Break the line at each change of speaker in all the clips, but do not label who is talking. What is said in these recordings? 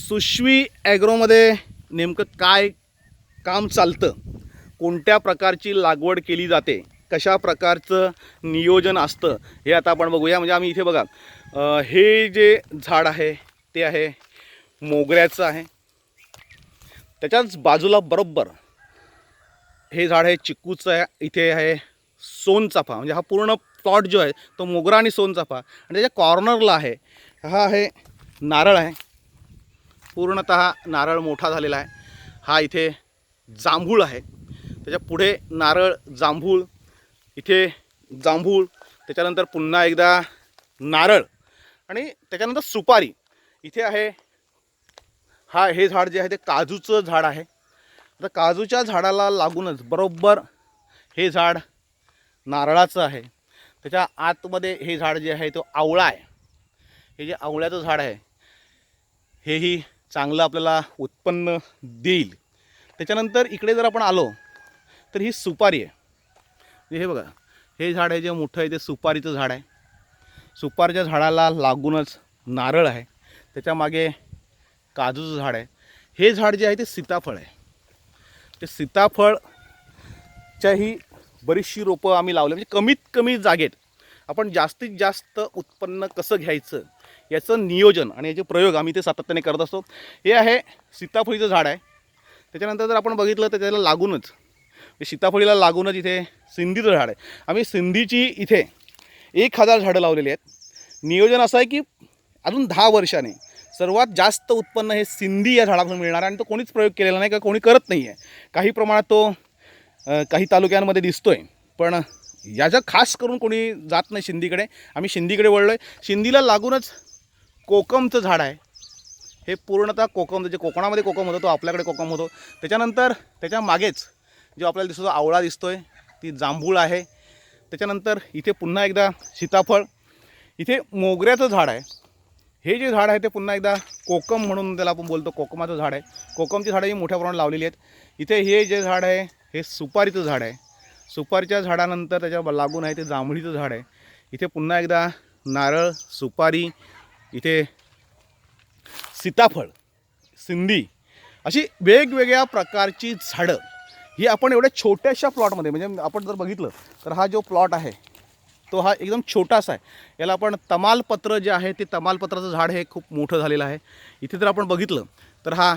सुश्वी ॲग्रोमध्ये नेमकं काय काम चालतं, कोणत्या प्रकारची लागवड केली जाते, कशा प्रकारचं नियोजन असतं हे आता आपण बघूया. म्हणजे आम्ही इथे बघा, हे जे झाड आहे ते आहे मोगऱ्याचं आहे. त्याच्याच बाजूला बरोबर हे झाड आहे चिक्कूचं आहे. इथे आहे सोनचाफा. म्हणजे हा पूर्ण प्लॉट जो आहे तो मोगरा आणि सोनचाफा. आणि त्याच्या कॉर्नरला आहे हा आहे नारळ आहे. पूर्णतः नारळ मोठा झालेला आहे. हा इथे जांभूळ आहे. त्याच्या पुढे नारळ, जांभूळ, इथे जांभूळ, त्याच्यानंतर पुन्हा एकदा नारळ आणि त्याच्यानंतर सुपारी. इथे आहे हे झाड जे आहे ते काजूचं झाड आहे. आता काजूच्या झाडाला लागूनच बरोबर हे झाड नारळाचं आहे. त्याच्या आतमध्ये हे झाड जे आहे तो आवळा आहे. हे जे आवळ्याचं झाड आहे हेही चांगलं आपल्याला उत्पन्न देईल. त्याच्यानंतर इकडे जर आपण आलो तर ही सुपारी आहे. हे बघा, हे झाड आहे जे मोठं आहे ते सुपारीचं झाड आहे. सुपारीच्या झाडाला लागूनच नारळ आहे. त्याच्या मागे काजूचं झाड आहे. हे झाड जे आहे ते सीताफळ आहे. ते सीताफळच्याही बरीचशी रोपं आम्ही लावले. म्हणजे कमीत कमी जागेत आपण जास्तीत जास्त उत्पन्न कसं घ्यायचं याचं नियोजन आणि याचे प्रयोग आम्ही ते सातत्याने करत असतो. हे आहे सीताफळीचं झाड आहे. त्याच्यानंतर जर आपण बघितलं तर त्याला लागूनच सीताफळीला लागूनच इथे सिंधीचं झाड आहे. आम्ही सिंधीची इथे 1000 झाडं लावलेली आहेत. नियोजन असं आहे की अजून 10 वर्षाने सर्वात जास्त उत्पन्न हे सिंधी या झाडापासून मिळणार आहे. आणि तो कोणीच प्रयोग केलेला नाही, का कोणी करत नाही आहे. काही प्रमाणात तो काही तालुक्यांमध्ये दिसतो आहे, पण याचं खास करून कोणी जात नाही सिंधीकडे. आम्ही सिंधीकडे वळलो आहे. सिंधीला लागूनच कोकमचं झाड आहे. हे पूर्णतः कोकम, जे कोकणामध्ये कोकम होतो तो आपल्याकडे कोकम होतो. त्याच्यानंतर त्याच्या मागेच जो आपल्याला दिसतो आवळा दिसतो आहे, ती जांभूळ आहे. त्याच्यानंतर इथे पुन्हा एकदा सीताफळ, इथे मोगऱ्याचं झाड आहे. हे जे झाड आहे ते पुन्हा एकदा कोकम म्हणून त्याला आपण बोलतो, कोकमाचं झाड आहे. कोकमची झाडंही मोठ्या प्रमाणात लावलेली आहेत. इथे हे जे झाड आहे हे सुपारीचं झाड आहे. सुपारीच्या झाडानंतर त्याच्या लागून आहे ते जांभळीचं झाड आहे. इथे पुन्हा एकदा नारळ, सुपारी, इथे सीताफळ, सिंधी, अशी वेगवेगळ्या प्रकारची झाडं ही आपण एवढ्या छोट्याशा प्लॉटमध्ये, म्हणजे आपण जर बघितलं तर हा जो प्लॉट आहे तो हा एकदम छोटासा आहे. याला आपण तमालपत्र जे आहे ते तमालपत्राचं झाड हे खूप मोठं झालेलं आहे. इथे जर आपण बघितलं तर हा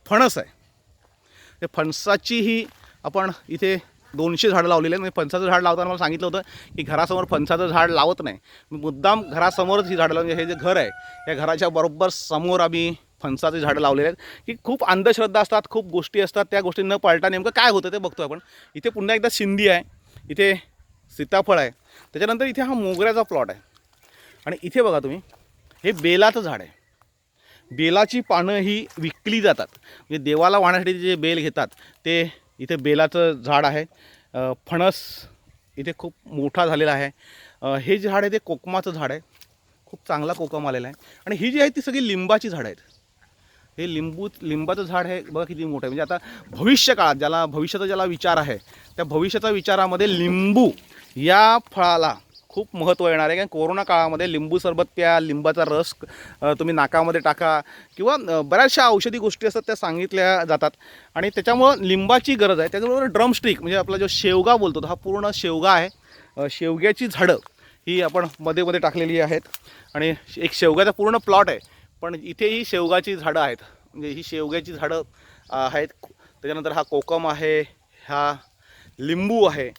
फणस आहे. ते फणसाचीही आपण इथे 200 झाडं लावलेली आहेत. म्हणजे फणसाचं झाड लावताना मला सांगितलं होतं की घरासमोर फणसाचं झाड लावत नाही. मुद्दाम घरासमोरच ही झाडं लावून, हे जे घर आहे या घराच्या बरोबर समोर आम्ही फणसाची झाडं लावलेली आहेत. की खूप अंधश्रद्धा असतात, खूप गोष्टी असतात, त्या गोष्टी न पाळता नेमकं काय होतं ते बघतो आपण. इथे पुन्हा एकदा सिंधी आहे, इथे सीताफळ आहे. त्याच्यानंतर इथे हा मोगऱ्याचा प्लॉट आहे. आणि इथे बघा तुम्ही, हे बेलाचं झाड आहे. बेलाची पानं ही विकली जातात. म्हणजे देवाला वाहण्यासाठी जे बेल घेतात ते इथे बेलाचं झाड आहे. फणस इथे खूप मोठा झालेला आहे. हे झाड आहे ते कोकमाचं झाड आहे. खूप चांगला कोकम आलेला आहे. आणि ही जी आहे ती सगळी लिंबाची झाडं आहेत. हे लिंबाचं झाड आहे बघा किती मोठं आहे. म्हणजे आता भविष्य काळात भविष्याचा विचार आहे, त्या भविष्याच्या विचारामध्ये लिंबू या फळाला खूप महत्त्व येणार आहे. कारण कोरोना काळामध्ये लिंबू सरबत प्या, लिंबाचा रस तुम्ही नाकामध्ये टाका, किंवा बऱ्याचशा औषधी गोष्टी असतात त्या सांगितल्या जातात. आणि त्याच्यामुळं लिंबाची गरज आहे. त्याच्याबरोबर ड्रमस्टिक, म्हणजे आपला जो शेवगा बोलतो हा पूर्ण शेवगा आहे. शेवग्याची झाडं ही आपण मध्ये मध्ये टाकलेली आहेत. आणि एक शेवग्याचा पूर्ण प्लॉट आहे, पण इथेही शेवगाची झाडं आहेत. म्हणजे ही शेवग्याची झाडं आहेत. त्याच्यानंतर हा कोकम आहे, हा लिंबू आहे.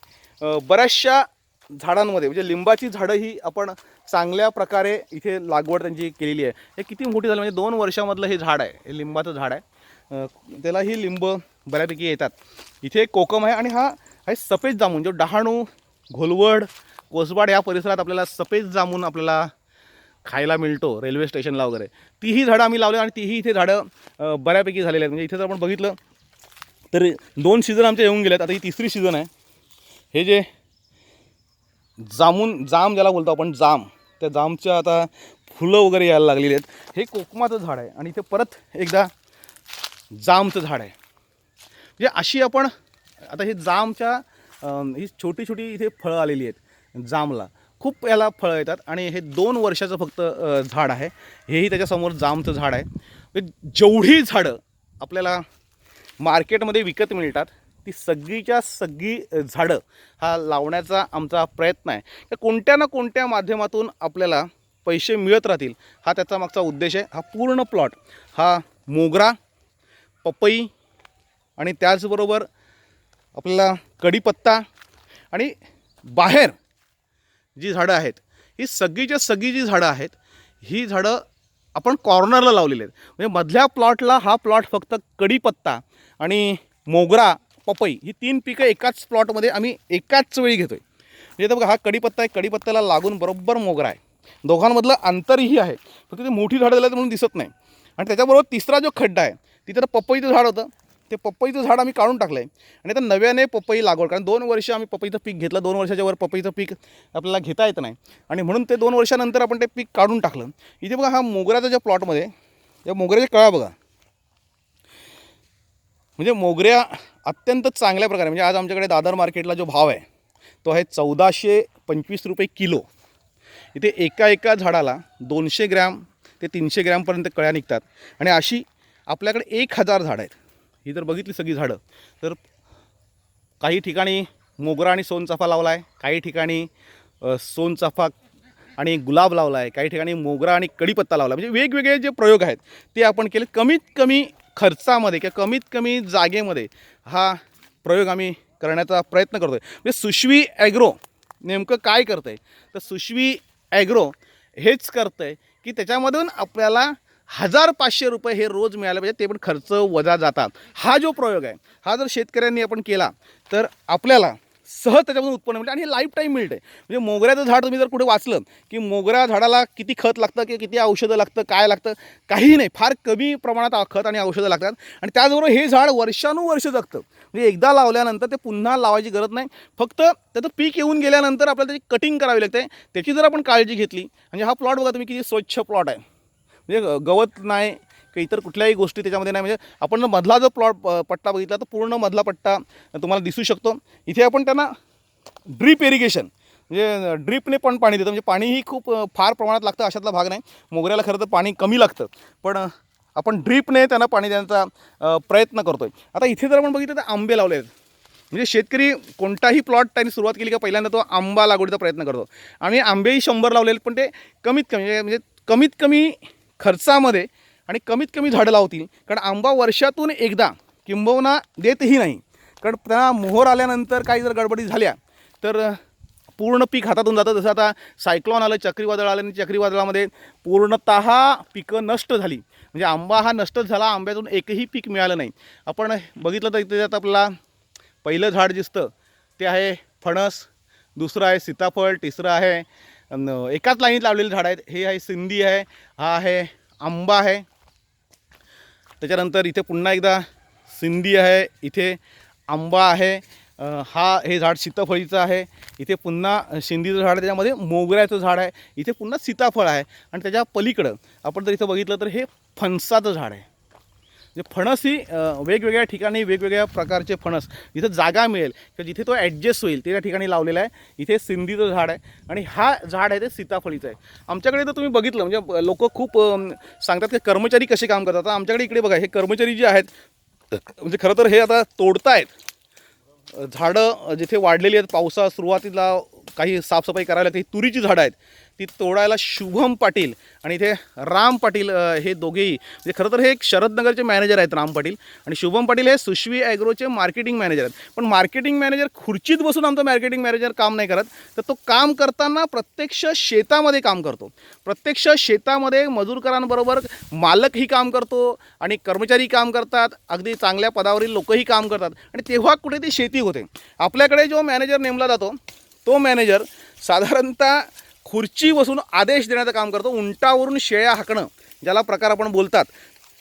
बऱ्याचशा झाडांमध्ये म्हणजे लिंबाची झाडं ही आपण चांगल्या प्रकारे इथे लागवड त्यांची केलेली आहे. हे किती मोठी झाली, म्हणजे 2 वर्षामधलं हे झाड आहे. हे लिंबाचं झाड आहे. त्यालाही लिंब बऱ्यापैकी येतात. इथे कोकम आहे. आणि हा आहे सफेद जामून, जो डहाणू, घोलवड, कोसबाड या परिसरात आपल्याला सफेद जामून आपल्याला खायला मिळतो रेल्वे स्टेशनला वगैरे. तीही झाडं आम्ही लावली आणि तीही इथे झाडं बऱ्यापैकी झालेली आहेत. म्हणजे इथे जर आपण बघितलं तर 2 सीझन आमचे येऊन गेले आहेत. आता ही 3री सीझन आहे. हे जे जाम ज्याला बोलतो आपण, त्या जामच्या आता फुलं वगैरे यायला लागलेली आहेत. हे कोकमाचं झाड आहे. आणि इथे परत एकदा जामचं झाड आहे. म्हणजे अशी आपण आता हे जामच्या ही छोटी छोटी इथे फळं आलेली आहेत. जामला खूप याला फळं येतात. आणि हे 2 वर्षाचं फक्त झाड आहे. हेही त्याच्यासमोर जामचं झाड आहे. जेवढी झाडं आपल्याला मार्केटमध्ये विकत मिळतात ती सगळीच्या सगळी झाडं हा लावण्याचा आमचा प्रयत्न आहे की कोणत्या ना कोणत्या माध्यमातून आपल्याला पैसे मिळत राहतील, हा त्याचा मागचा उद्देश आहे. हा पूर्ण प्लॉट हा मोगरा, पपई आणि त्याचबरोबर आपल्याला कढीपत्ता आणि बाहेर जी झाडं आहेत ही सगळीच्या सगळी जी झाडं आहेत ही झाडं आपण कॉर्नरला लावलेले आहेत. म्हणजे मधल्या प्लॉटला हा प्लॉट फक्त कढीपत्ता आणि मोगरा, पपई ही 3 पिकं एकाच प्लॉटमध्ये आम्ही एकाच वेळी घेतो आहे. म्हणजे तर बघा, हा कढीपत्ता आहे, कढीपत्त्याला लागून बरोबर मोगरा आहे, दोघांमधलं अंतरही आहे, फक्त ते मोठी झाडं झालं म्हणून दिसत नाही. आणि त्याच्याबरोबर तिसरा जो खड्डा आहे तिथं पपईचं झाड होतं, ते पपईचं झाड आम्ही काढून टाकलं आहे आणि आता नव्याने पपई लागवड, कारण 2 वर्ष आम्ही पपईचं पीक घेतलं, 2 वर्षाच्या वर पपईचं पीक आपल्याला घेता येत नाही आणि म्हणून ते 2 वर्षानंतर आपण ते पीक काढून टाकलं. इथे बघा, हा मोगऱ्याचा ज्या प्लॉटमध्ये या मोगऱ्याच्या कळा बघा, म्हणजे मोगऱ्या अत्यंत चांगल्या प्रकारे, म्हणजे आज आमच्याकडे दादर मार्केटला जो भाव आहे तो आहे 1425 रुपये किलो. इथे एका झाडाला 200 ग्रॅम ते 300 ग्रॅमपर्यंत कळ्या निघतात आणि अशी आपल्याकडे 1000 झाडं आहेत. ही जर बघितली सगळी झाडं तर काही ठिकाणी मोगरा आणि सोनचाफा लावला आहे, काही ठिकाणी सोनचाफा आणि गुलाब लावला आहे, काही ठिकाणी मोगरा आणि कढीपत्ता लावला. म्हणजे वेगवेगळे जे प्रयोग आहेत ते आपण केले. कमीत कमी खर्चामध्ये किंवा कमीत कमी जागेमध्ये हा प्रयोग आम्ही करण्याचा प्रयत्न करतो आहे. म्हणजे सुशवी ॲग्रो नेमकं काय करतं आहे, तर सुशवी ॲग्रो हेच करतं आहे की त्याच्यामधून आपल्याला 1500 रुपये हे रोज मिळाले पाहिजे, ते पण खर्च वजा जातात. हा जो प्रयोग आहे हा जर शेतकऱ्यांनी आपण केला तर आपल्याला सहज त्याच्यामधून उत्पन्न मिळते आणि हे लाईफ टाईम मिळते. म्हणजे मोगऱ्याचं झाड तुम्ही जर कुठे वाचलं की मोगऱ्या झाडाला किती खत लागतं की किती औषधं लागतं, काय लागतं, काहीही नाही, फार कमी प्रमाणात खत आणि औषधं लागतात आणि त्याचबरोबर हे झाड वर्षानुवर्ष जगतं. म्हणजे एकदा लावल्यानंतर ते पुन्हा लावायची गरज नाही, फक्त त्याचं पीक येऊन गेल्यानंतर आपल्याला त्याची कटिंग करावी लागते. त्याची जर आपण काळजी घेतली, म्हणजे हा प्लॉट बघा तुम्ही किती स्वच्छ प्लॉट आहे, म्हणजे गवत नाही की इतर कुठल्याही गोष्टी त्याच्यामध्ये नाही. म्हणजे आपण मधला जो प्लॉट पट्टा बघितला तर पूर्ण मधला पट्टा तुम्हाला दिसू शकतो. इथे आपण त्यांना ड्रीप इरिगेशन म्हणजे ड्रीपने पण पाणी देतो, म्हणजे पाणीही खूप फार प्रमाणात लागतं अशातला भाग नाही. मोगऱ्याला खरं तर पाणी कमी लागतं, पण आपण ड्रीपने त्यांना पाणी देण्याचा प्रयत्न करतो आहे. आता इथे जर आपण बघितलं तर आंबे लावले आहेत. म्हणजे शेतकरी कोणताही प्लॉट त्यांनी सुरुवात केली का पहिल्यांदा तो आंबा लागवडीचा प्रयत्न करतो. आम्ही आंबेही 100 लावलेले, पण ते कमीत कमी म्हणजे कमीत कमी खर्चामध्ये आणि कमीत कमी झाडं लावतील. कारण आंबा वर्षातून एकदा किंबहुना देतही नाही, कारण त्यांना मोहर आल्यानंतर काही जर गडबडी झाल्या तर पूर्ण पीक हातातून जातं. जसं आता सायक्लॉन आलं, चक्रीवादळ आलं आणि चक्रीवादळामध्ये पूर्णतः पिकं नष्ट झाली, म्हणजे आंबा हा नष्टच झाला, आंब्यातून एकही पीक मिळालं नाही. आपण बघितलं तर इथे आपल्याला पहिलं झाड दिसतं ते आहे फणस, दुसरं आहे सीताफळ, तिसरं आहे एकाच लाईनीत लावलेले झाड आहेत, हे आहे सिंधी आहे, हा आहे आंबा आहे. त्याच्यानंतर इथे पुन्हा एकदा सिंधी आहे, इथे आंबा आहे, हे झाड सीताफळीचं आहे, इथे पुन्हा सिंधीचं झाड आहे, त्याच्यामध्ये मोगऱ्याचं झाड आहे, इथे पुन्हा सीताफळ आहे आणि त्याच्या पलीकडं आपण जर इथं बघितलं तर हे फणसाचं झाड आहे. म्हणजे फणस ही वेगवेगळ्या ठिकाणी वेगवेगळ्या प्रकारचे फणस जिथं जागा मिळेल किंवा जिथे तो ॲडजस्ट होईल त्या ठिकाणी लावलेला आहे. इथे सिंधीचं झाड आहे आणि हा झाड आहे ते सीताफळीचं आहे. आमच्याकडे तर तुम्ही बघितलं म्हणजे लोक खूप सांगतात की कर्मचारी कसे काम करतात. आमच्याकडे इकडे बघा, हे कर्मचारी जे आहेत म्हणजे खरं तर हे आता तोडतायत झाडं जिथे वाढलेली आहेत. पावसा सुरुवातीला काही साफसफाई करायला काही तुरीची झाडं आहेत ती तोडायला शुभम पाटील आणि इथे राम पाटील हे दोघेही, म्हणजे खरं तर हे एक शरदनगरचे मॅनेजर आहेत राम पाटील आणि शुभम पाटील हे सुशवी ॲग्रोचे मार्केटिंग मॅनेजर आहेत. पण मार्केटिंग मॅनेजर खुर्चीत बसून आमचा मार्केटिंग मॅनेजर काम नाही करत, तर तो काम करताना प्रत्यक्ष शेतामध्ये काम करतो. प्रत्यक्ष शेतामध्ये मजूरकरांबरोबर मालकही काम करतो आणि कर्मचारी काम करतात, अगदी चांगल्या पदावरील लोकही काम करतात आणि तेव्हा कुठे ती शेती होते. आपल्याकडे जो मॅनेजर नेमला जातो तो मॅनेजर साधारणतः खुर्ची बसून आदेश देण्याचं काम करतो. उंटावरून शेळ्या हाकणं ज्याला प्रकार आपण बोलतात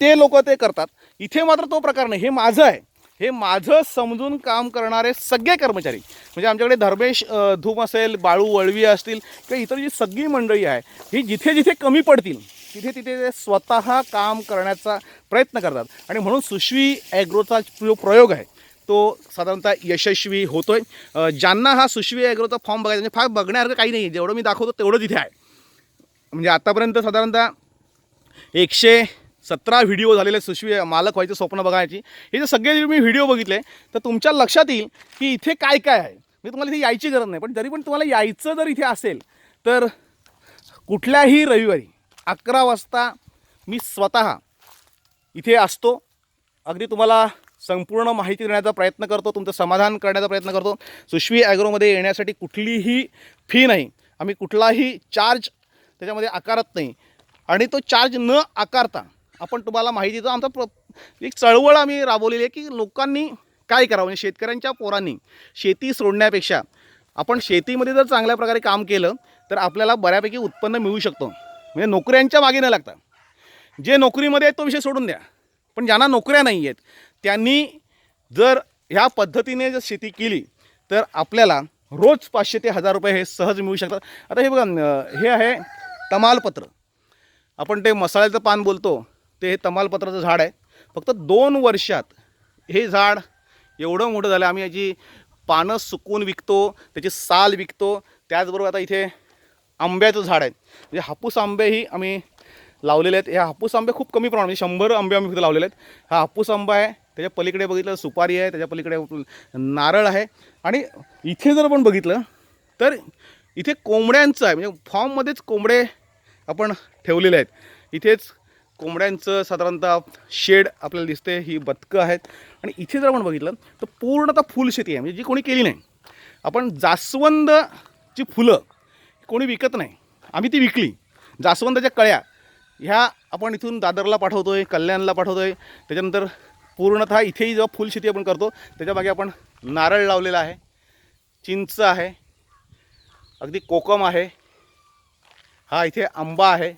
ते लोक ते करतात. इथे मात्र तो प्रकार नाही, हे माझं आहे, हे माझं समजून काम करणारे सगळे कर्मचारी, म्हणजे आमच्याकडे धर्मेश धूम असेल, बाळू वळवी असतील किंवा इतर जी सगळी मंडळी आहे ही जिथे जिथे कमी पडतील तिथे तिथे ते स्वतः काम करण्याचा प्रयत्न करतात आणि म्हणून सुशवी ॲग्रोचा जो प्रयोग आहे तो साधारणतः यशस्वी होतो आहे. ज्यांना हा सुशवी ॲग्रोचा फॉर्म बघायचा म्हणजे फार बघण्यासारखं काही नाही आहे, जेवढं मी दाखवतो तेवढंच इथे आहे. म्हणजे आत्तापर्यंत साधारणतः 17 व्हिडिओ झालेले सुशवी मालक व्हायचं स्वप्न बघायची. हे जे सगळे मी व्हिडिओ बघितले तर तुमच्या लक्षात येईल की इथे काय काय आहे. मी तुम्हाला इथे यायची गरज नाही, पण जरी पण तुम्हाला यायचं जर इथे असेल तर कुठल्याही रविवारी 11 वाजता मी स्वतः इथे असतो. अगदी तुम्हाला संपूर्ण माहिती देण्याचा प्रयत्न करतो, तुमचं समाधान करण्याचा प्रयत्न करतो. सुशवी ॲग्रोमध्ये येण्यासाठी कुठलीही फी नाही, आम्ही कुठलाही चार्ज त्याच्यामध्ये आकारत नाही. आणि तो चार्ज न आकारता आपण तुम्हाला माहिती देतो. आमचा एक चळवळ आम्ही राबवलेली आहे की लोकांनी काय करावं, म्हणजे शेतकऱ्यांच्या पोरांनी शेती सोडण्यापेक्षा आपण शेतीमध्ये जर चांगल्या प्रकारे काम केलं तर आपल्याला बऱ्यापैकी उत्पन्न मिळू शकतो. म्हणजे नोकऱ्यांच्या मागे न लागता. जे नोकरीमध्ये आहेत तो विषय सोडून द्या, पण ज्यांना नोकऱ्या नाही आहेत त्यांनी जर ह्या पद्धतीने जर शेती केली तर आपल्याला रोज 500 ते 1000 रुपये हे सहज मिळू शकतात. आता हे बघा, हे आहे तमालपत्र. आपण ते मसाल्याचं पान बोलतो ते हे तमालपत्राचं झाड आहे. फक्त 2 वर्षात हे झाड एवढं मोठं झालं. आम्ही याची पानं सुकवून विकतो, त्याची साल विकतो. त्याचबरोबर आता इथे आंब्याचं झाड आहे, म्हणजे हापूस आंबेही आम्ही लावलेले आहेत. ह्या हापूस आंबे खूप कमी प्रमाणात, म्हणजे 100 आंबे आम्ही फक्त लावलेले आहेत. हा हापूस आंबा आहे, त्याच्या पलीकडे बघितलं सुपारी आहे, त्याच्या पलीकडे नारळ आहे. आणि इथे जर आपण बघितलं तर इथे कोंबड्यांचं आहे, म्हणजे फॉर्ममध्येच कोंबडे आपण ठेवलेले आहेत. इथेच कोंबड्यांचं साधारणतः शेड आपल्याला दिसते. ही बदकं आहेत. आणि इथे जर आपण बघितलं तर पूर्णतः फुलशेती आहे, म्हणजे जी कोणी केली नाही. आपण जास्वंदची फुलं कोणी विकत नाही, आम्ही ती विकली. जास्वंदाच्या कळ्या ह्या आपण इथून दादरला पाठवतो आहे, कल्याणला पाठवतो आहे. त्याच्यानंतर पूर्णतः इथेही जेव्हा फुलशेती आपण करतो त्याच्या मागे आपण नारळ लावलेला आहे, चिंच आहे, अगदी कोकम आहे, हा इथे आंबा आहे.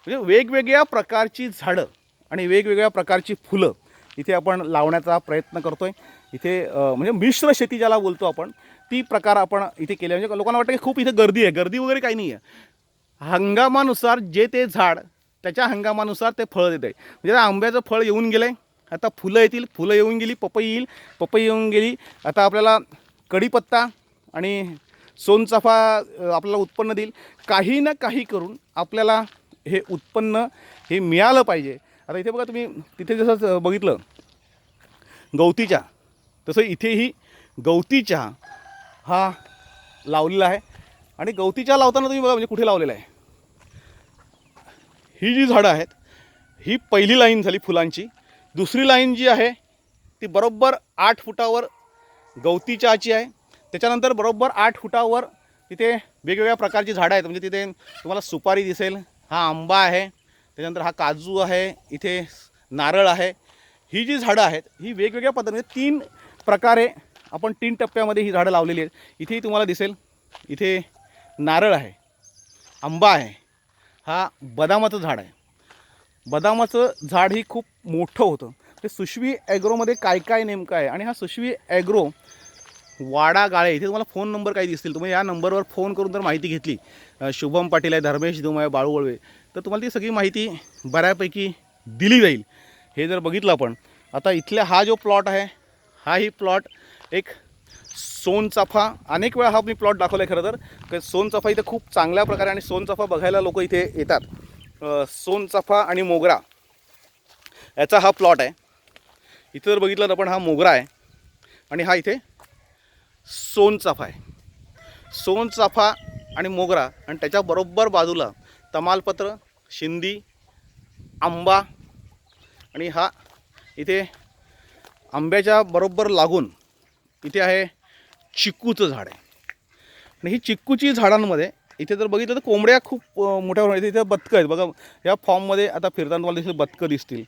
म्हणजे वेगवेगळ्या प्रकारची झाडं आणि वेगवेगळ्या प्रकारची फुलं इथे आपण लावण्याचा प्रयत्न करतो आहे. इथे म्हणजे मिश्र शेती ज्याला बोलतो आपण, ती प्रकार आपण इथे केले. म्हणजे लोकांना वाटतं की खूप इथे गर्दी आहे. गर्दी वगैरे काही नाही आहे. हंगामानुसार जे ते झाड त्याच्या हंगामानुसार ते फळं देत आहे. म्हणजे आंब्याचं फळ येऊन गेलं आहे, आता फुलं येतील, फुलं येऊन गेली, पपई येईल, पपई येऊन गेली. आता आपल्याला कढीपत्ता आणि सोनचाफा आपल्याला उत्पन्न देईल. काही ना काही करून आपल्याला हे उत्पन्न हे मिळालं पाहिजे. आता इथे बघा तुम्ही, तिथे जसं बघितलं गवती चहा, तसं इथेही गवती चहा हा लावलेला आहे. आणि गवती चहा लावताना तुम्ही बघा म्हणजे कुठे लावलेला आहे. ही जी झाडं आहेत ही पहिली लाईन झाली फुलांची. दुसरी लाईन जी आहे ती बरोबर 8 फुटावर गवती चहाची आहे. त्याच्यानंतर बरोबर 8 फुटावर तिथे वेगवेगळ्या प्रकारची झाडं आहेत. म्हणजे तिथे तुम्हाला सुपारी दिसेल, हा आंबा आहे, त्याच्यानंतर हा काजू आहे, इथे नारळ आहे. ही जी झाडं आहेत ही वेगवेगळ्या पद्धतीने 3 प्रकारे आपण 3 टप्प्यामध्ये ही झाडं लावलेली आहेत. इथेही तुम्हाला दिसेल, इथे नारळ आहे, आंबा आहे, हा बदामाचं झाड आहे. बदामाचं झाड ही खूप मोठं होतं. ते सुशवी ॲग्रोमध्ये काय काय नेमकं आहे. आणि हा सुशवी ॲग्रो वाडा गाळे, इथे तुम्हाला फोन नंबर काही दिसतील. तुम्ही या नंबरवर फोन करून जर माहिती घेतली, शुभम पाटील आहे, धर्मेश धुम आहे, बाळू वळवे, तर तुम्हाला ती सगळी माहिती बऱ्यापैकी दिली जाईल. हे जर बघितलं आपण आता इथल्या हा जो प्लॉट आहे हाही प्लॉट एक सोनचाफा, अनेक वेळा हा मी प्लॉट दाखवला आहे खरं तर. सोनचाफा इथे खूप चांगल्या प्रकारे, आणि सोनचाफा बघायला लोक इथे येतात. सोनचाफा आणि मोगरा याचा हा प्लॉट आहे. इथं जर बघितलं तर आपण हा मोगरा आहे आणि हा इथे सोनचाफा आहे. सोनचाफा आणि मोगरा, आणि त्याच्याबरोबर बाजूला तमालपत्र, शिंदी, आंबा, आणि हा इथे आंब्याच्या बरोबर लागून इथे आहे चिक्कूचं झाड आहे. आणि ही चिक्कूची झाडांमध्ये इथे जर बघितलं तर कोंबड्या खूप मोठ्या प्रमाणात, इथे बदकं आहेत बघा. या फॉर्ममध्ये आता फिरताना तुम्हाला दिसेल बदकं दिसतील.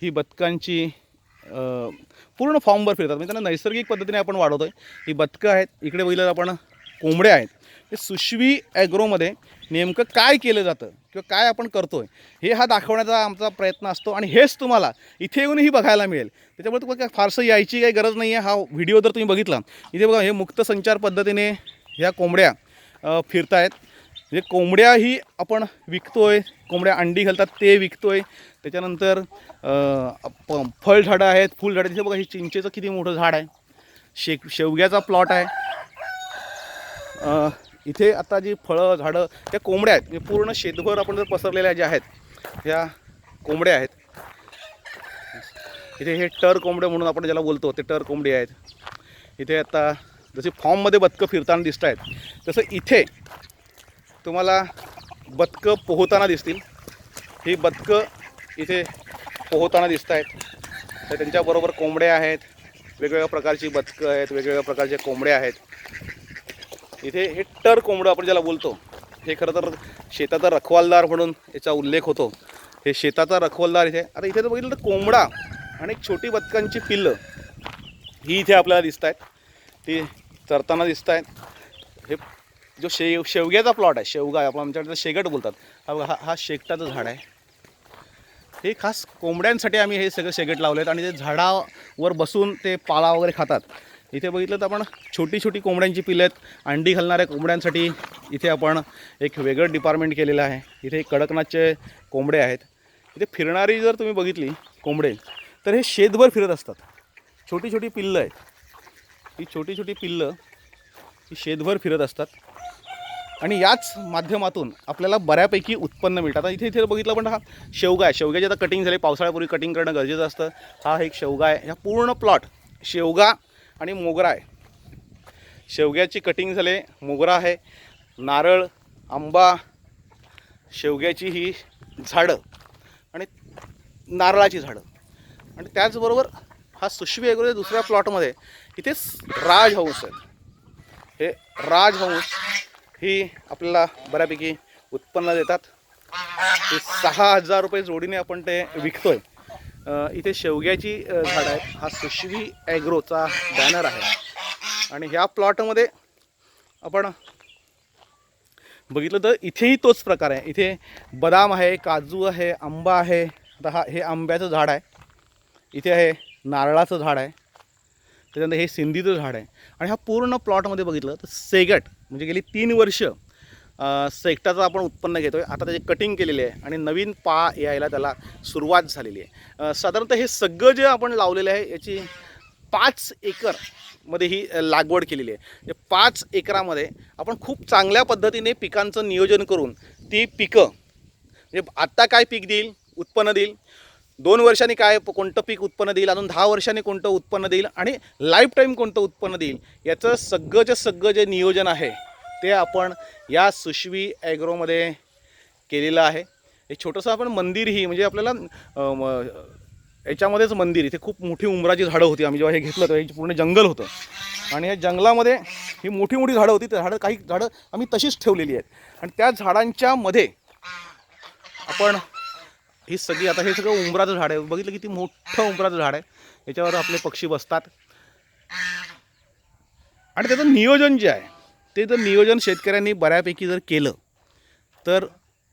ही बदकांची पूर्ण फॉर्मवर फिरतात, म्हणजे त्यांना नैसर्गिक पद्धतीने आपण वाढवतो आहे. ही बदकं आहेत. इकडे बघितलं तर आपण कोंबड्या आहेत. हे सुशवी ॲग्रोमध्ये नेमकं काय केलं जातं किंवा काय आपण करतो आहे हे हा दाखवण्याचा आमचा प्रयत्न असतो. आणि हेच तुम्हाला इथे येऊनही बघायला मिळेल. त्याच्यामुळे तुम्हाला फारसं यायची काही गरज नाही आहे. हा व्हिडिओ जर तुम्ही बघितला, इथे बघा हे मुक्त संचार पद्धतीने ह्या कोंबड्या फिरत आहेत. म्हणजे कोंबड्याही आपण विकतो आहे, कोंबड्या अंडी घालतात ते विकतो आहे. त्याच्यानंतर फळझाडं आहेत, फुलझाडं. तिथे बघा हे चिंचेचं किती मोठं झाड आहे, शेवग्याचा प्लॉट आहे. इथे आता जी फळं झाडं त्या कोंबड्या आहेत, म्हणजे पूर्ण शेतभर आपण जर पसरलेल्या ज्या आहेत ह्या कोंबड्या आहेत. इथे हे टर कोंबडे म्हणून आपण ज्याला बोलतो ते टर कोंबडी आहेत. इथे आता जशी फॉर्ममध्ये बदकं फिरताना दिसत आहेत तसं इथे तुम्हाला बदकं पोहताना दिसतील. ही बदकं इथे पोहताना दिसत आहेत. तर त्यांच्याबरोबर कोंबड्या आहेत, वेगवेगळ्या प्रकारची बदकं आहेत, वेगवेगळ्या प्रकारचे कोंबड्या आहेत. इथे हे टर कोंबडं आपण ज्याला बोलतो हे खरं तर शेताचा रखवालदार म्हणून याचा उल्लेख होतो. हे शेताचा रखवालदार इथे. आता इथे जर बघितलं तर कोंबडा आणि एक छोटी बदकांची पिल्लं ही इथे आपल्याला दिसत आहेत. ती चरताना दिसत आहेत. हे जो शेवग्याचा प्लॉट आहे, शेवगा आहे, आपण आमच्याकडे शेगट बोलतात. हा शेगटाचं झाड आहे. हे खास कोंबड्यांसाठी आम्ही हे सगळं शेगट लावले आहेत आणि ते झाडावर बसून ते पाला वगैरे खातात. इथे बघितलं तर आपण छोटी छोटी कोंबड्यांची पिल्लं आहेत. अंडी घालणाऱ्या कोंबड्यांसाठी इथे आपण एक वेगळं डिपार्टमेंट केलेलं आहे. इथे कडकनाथचे कोंबडे आहेत. इथे फिरणारी जर तुम्ही बघितली कोंबडे तर हे शेतभर फिरत असतात. छोटी छोटी पिल्लं आहेत. ही छोटी छोटी पिल्लं ही शेतभर फिरत असतात आणि याच माध्यमातून आपल्याला बऱ्यापैकी उत्पन्न मिळतं. आता इथे इथे बघितलं पण हा शेवगा आहे. शेवग्याची आता कटिंग झाली, पावसाळ्यापूर्वी कटिंग करणं गरजेचं असतं. हा एक शेवगा आहे. ह्या पूर्ण प्लॉट शेवगा आणि मोगरा आहे. शेवग्याची कटिंग झाले, मोगरा आहे, नारळ, आंबा, शेवग्याची ही झाडं आणि नारळाची झाडं आणि त्याचबरोबर हा सुशवी ॲग्रोच्या दुसऱ्या प्लॉटमध्ये इथे राजहंस आहे. हे राजहंस ही आपल्याला बऱ्यापैकी उत्पन्न देतात. ते 6,000 रुपये जोडीने आपण ते विकतोय. इथे शेवग्याची झाडं आहेत. हा सुशवी ॲग्रोचा बॅनर आहे आणि ह्या प्लॉटमध्ये आपण बघितलं तर इथेही तोच प्रकार आहे. इथे बदाम आहे, काजू आहे, आंबा आहे. आता हे आंब्याचं झाड आहे. इथे आहे नारळाचं झाड आहे. त्याच्यानंतर हे सिंधीचं झाड आहे आणि हा पूर्ण प्लॉटमध्ये बघितलं तर शेगट म्हणजे गेली 3 वर्ष शेगटाचं आपण उत्पन्न घेतो आहे. आता त्याची कटिंग केलेली आहे आणि नवीन पा यायला त्याला सुरुवात झालेली आहे. साधारणतः हे सगळं जे आपण लावलेलं आहे याची 5 एकरमध्ये ही लागवड केलेली आहे. 5 एकरामध्ये आपण खूप चांगल्या पद्धतीने पिकांचं नियोजन करून ती पिकं म्हणजे आत्ता काय पीक देईल, उत्पन्न देईल, 2 वर्षांनी काय कोणतं पीक उत्पन्न देईल, अजून 10 वर्षांनी कोणतं उत्पन्न देईल आणि लाईफ टाईम कोणतं उत्पन्न देईल याचं सगळं जे नियोजन आहे ते आपण या सुशवी ॲग्रोमध्ये केलेलं आहे. एक छोटंसं आपण मंदिरही म्हणजे आपल्याला याच्यामध्येच मंदिर. इथे खूप मोठी उंबराची झाडं होती. आम्ही जेव्हा हे घेतलं तर हे पूर्ण जंगल होतं आणि या जंगलामध्ये ही मोठी मोठी झाडं होती. त्या काही झाडं आम्ही तशीच ठेवलेली आहेत आणि त्या झाडांच्या मध्ये आपण ही सगळी आता हे सगळं उंबराचं झाड आहे. बघितलं किती मोठं उंबराचं झाड आहे. याच्यावर आपले पक्षी बसतात आणि त्याचं नियोजन जे आहे ते जर नियोजन शेतकऱ्यांनी बऱ्यापैकी जर केलं तर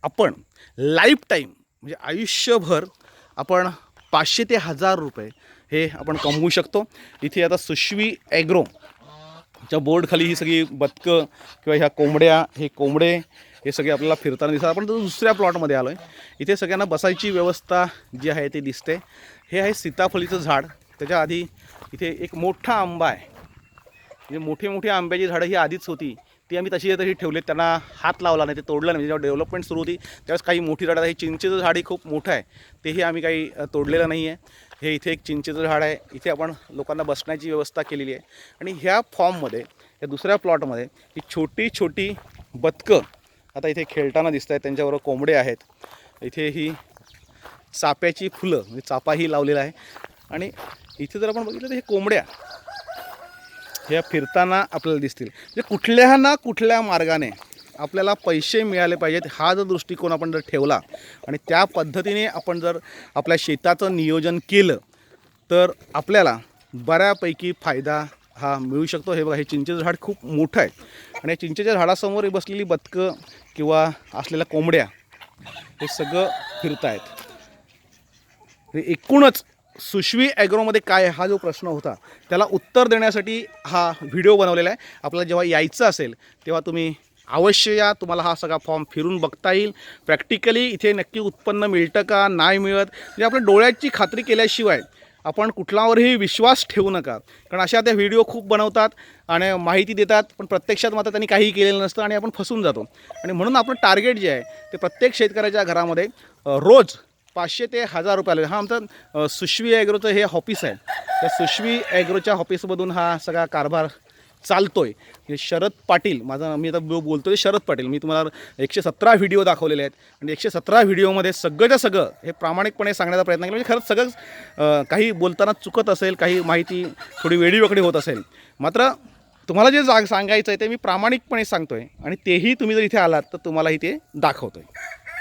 आपण लाईफ टाईम म्हणजे आयुष्यभर आपण 500 ते 1000 रुपये हे आपण कमवू शकतो. इथे आता सुशवी ॲग्रोच्या बोर्डखाली ही सगळी बदकं किंवा ह्या कोंबड्या, हे कोंबडे हे सगळे आपल्याला फिरताना दिसतात. आपण दुसऱ्या प्लॉटमध्ये आलो आहे. इथे सगळ्यांना बसायची व्यवस्था जी आहे ती दिसते. हे आहे सीताफळीचं झाड. त्याच्या आधी इथे एक मोठा आंबा आहे. म्हणजे मोठी मोठी आंब्याची झाडं ही आधीच होती. ती आम्ही तशी तशी ठेवली. त्यांना हात लावला नाही, ते तोडलं नाही. जेव्हा डेव्हलपमेंट सुरू होती त्यावेळेस काही मोठी झाडं, हे चिंचेचं झाडही खूप मोठं आहे, तेही आम्ही काही तोडलेलं नाही आहे. हे इथे एक चिंचेचं झाड आहे. इथे आपण लोकांना बसण्याची व्यवस्था केलेली आहे. आणि ह्या फॉर्ममध्ये, या दुसऱ्या प्लॉटमध्ये ही छोटी छोटी बदकं आता इथे खेळताना दिसत आहेत. त्यांच्याबरोबर कोंबडे आहेत. इथे ही चाफ्याची फुलं म्हणजे चाफाही लावलेला आहे. आणि इथे जर आपण बघितलं तर हे कोंबड्या ह्या फिरताना आपल्याला दिसतील. म्हणजे कुठल्या ना कुठल्या मार्गाने आपल्याला पैसे मिळाले पाहिजेत हा जर दृष्टिकोन आपण जर ठेवला आणि त्या पद्धतीने आपण जर आपल्या शेताचं नियोजन केलं तर आपल्याला बऱ्यापैकी फायदा हा मिळू शकतो. हे बघा, हे चिंचेचं झाड खूप मोठं आहे आणि या चिंचेच्या झाडासमोर बसलेली बदकं किंवा असलेल्या कोंबड्या हे सगळं फिरत आहेत. एकूणच सुशवी ॲग्रोमध्ये काय हा जो प्रश्न होता त्याला उत्तर देण्यासाठी हा व्हिडिओ बनवलेला आहे. आपल्याला जेव्हा यायचं असेल तेव्हा तुम्ही अवश्य या. तुम्हाला हा सगळा फॉर्म फिरून बघता येईल. प्रॅक्टिकली इथे नक्की उत्पन्न मिळतं का नाही मिळत म्हणजे आपल्या डोळ्याची खात्री केल्याशिवाय आपण कुठल्यावरही विश्वास ठेवू नका. कारण अशा त्या व्हिडिओ खूप बनवतात आणि माहिती देतात पण प्रत्यक्षात मात्र त्यांनी काहीही केलेलं नसतं आणि आपण फसून जातो. आणि म्हणून आपलं टार्गेट जे आहे ते प्रत्येक शेतकऱ्याच्या घरामध्ये रोज 500 ते 1000 रुपयाला. हा आमचा सुशवी ॲग्रोचं हे ऑफिस आहे. त्या सुशवी ॲग्रोच्या ऑफिसमधून हा सगळा कारभार चालतोय. हे शरद पाटील, मी आता बोलतोय शरद पाटील. मी तुम्हाला 117 व्हिडिओ दाखवलेले आहेत आणि 117 व्हिडिओमध्ये सगळंच्या सगळं हे प्रामाणिकपणे सांगण्याचा प्रयत्न केला. म्हणजे खरंच सगळंच काही बोलताना चुकत असेल, काही माहिती थोडी वेडीवाकडी होत असेल, मात्र तुम्हाला जे सांगायचं आहे ते मी प्रामाणिकपणे सांगतोय आणि तेही तुम्ही जर इथे आलात तर तुम्हालाही ते दाखवतोय.